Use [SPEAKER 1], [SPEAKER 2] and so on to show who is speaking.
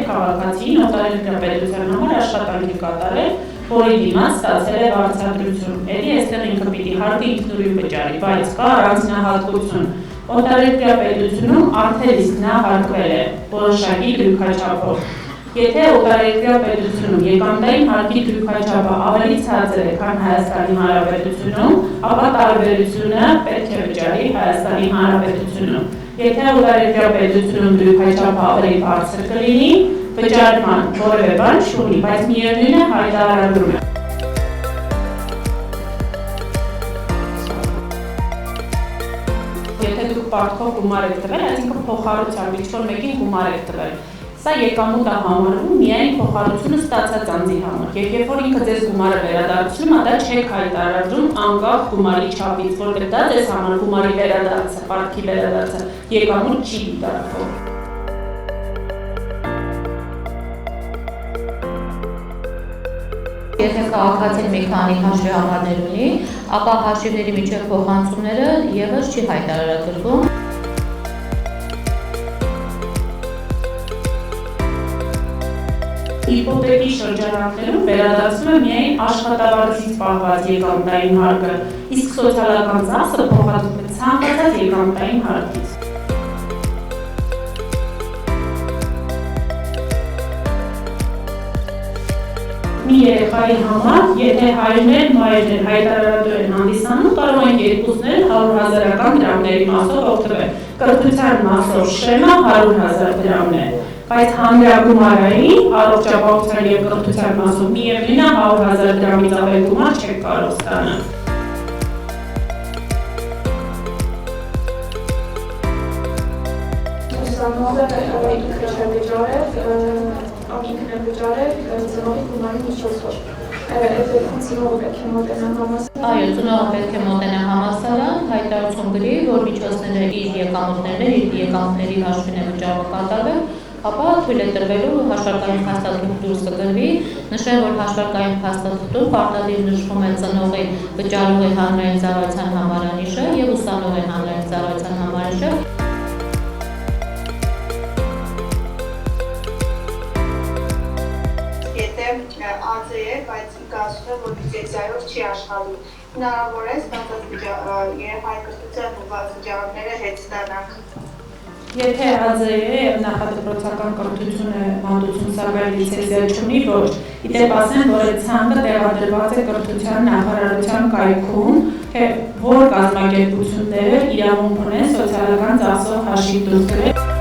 [SPEAKER 1] քաղաքացին օտարերկրյա պետության համար աշխատանքի կատարել, որի դիմաց ստացել է վարձատրություն։ Էլի այստեղ ինքը պիտի հարկը ինքնուրույն վճարի, բայց կա առանձնահատկություն։ Օտարերկրյա պետությունում արդեն իսկ նա հարկվել է որոշակի դրույքաչափով։ Եթե օտարերկրյա պետությունում եկամտային հարկի դրույքաչափը ավելի ցածր է, քան Հայաստանի Հանրապետությունում, ապա տարբերությունը պետք է վճարի Հայաստանի Հանրապետությունում։ Եթե օտարերկրյա պետությունում դրույքաչափը ավելի բարձր կլինի, վճարման որևէ բան չունի, բայց միևնույն է հայտարարում է։ Եթե դուք պարտքով գումար եք տվել, այսինքն փոխառությամբ ինչ-որ մեկին գումար եք տվել, սա եկամուտ է համարվում միայն փոխառությունը ստացած անձի համար։ Եվ երբ որ ինքը ձեզ գումարը վերադարձնում է, դա չեք հայտարարում անկախ գումարի չափից, որովհետև դա ձեզ համար գումարի վերադարձը, պարտքի վերադարձը եկամուտ չի դիտարկվում։
[SPEAKER 2] Եթե քաղաքացին մի քանի հաշվի համարներ ունի, ապա հաշիվների միջև փոխանցումները ևս չի հայտարարագրվում։
[SPEAKER 1] Իպոթեկի շրջանակներում վերադարձում է միայն աշխատավարձից պահված եկամտային հարկը, իսկ սոցիալական ծախսը փոխադրվում է ցանկացած եկամտային հարկից։ Մի երեխայի համար, եթե հայրներ, մայրներ հայտարարատու են հանդիսանում, կարող են երկուսներ 100,000 դրամների մասով օգտվել։ Կրթության մասով շեմը 100,000 դրամն է, բայց հանրագումարային, առողջապահության և կրթության մասով միևնույն է 100,000 դրամից ավել գումար չեք կարող ստանալ։
[SPEAKER 3] Ինքն է վճարել ծնողի գումարի միջոցով։ Ծնողը պետք է մոտենա համալսարան։
[SPEAKER 2] Այո, ծնողը պետք է մոտենա համալսարան, հայտարարություն գրի, որ միջոցները իր եկամուտների հաշվին է վճարումը կատարվել, ապա թույլ է տրվելու հաշվարկային փաստաթուղթ դուրս կգրվի, նշել, որ հաշվարկային փաստաթղթում պարտադիր նշվում է ծնողի վճարողի հանրային ծառայության համարանիշը և ուսանողի հանրային ծառայության համարանիշը։
[SPEAKER 4] ԱԾ է, բայց կասում է, որ լիցենզիայով չի աշխատում։ Հնարավոր է ստացած երեխայի կրթության ուղղված վճարումները հետ ստանանք։
[SPEAKER 1] Եթե ԱԶ է և նախադպրոցական կրթությունը մատուցում, սակայն լիցենզիա չունի, ոչ։ Իդեպ ասեմ, որ այդ ցանկը տեղադրված է կրթության նախարարության կայքում, թե որ կազմակերպությունները իրավունք ունեն սոցիալական ծախսով հաշիվ դուրս գրել։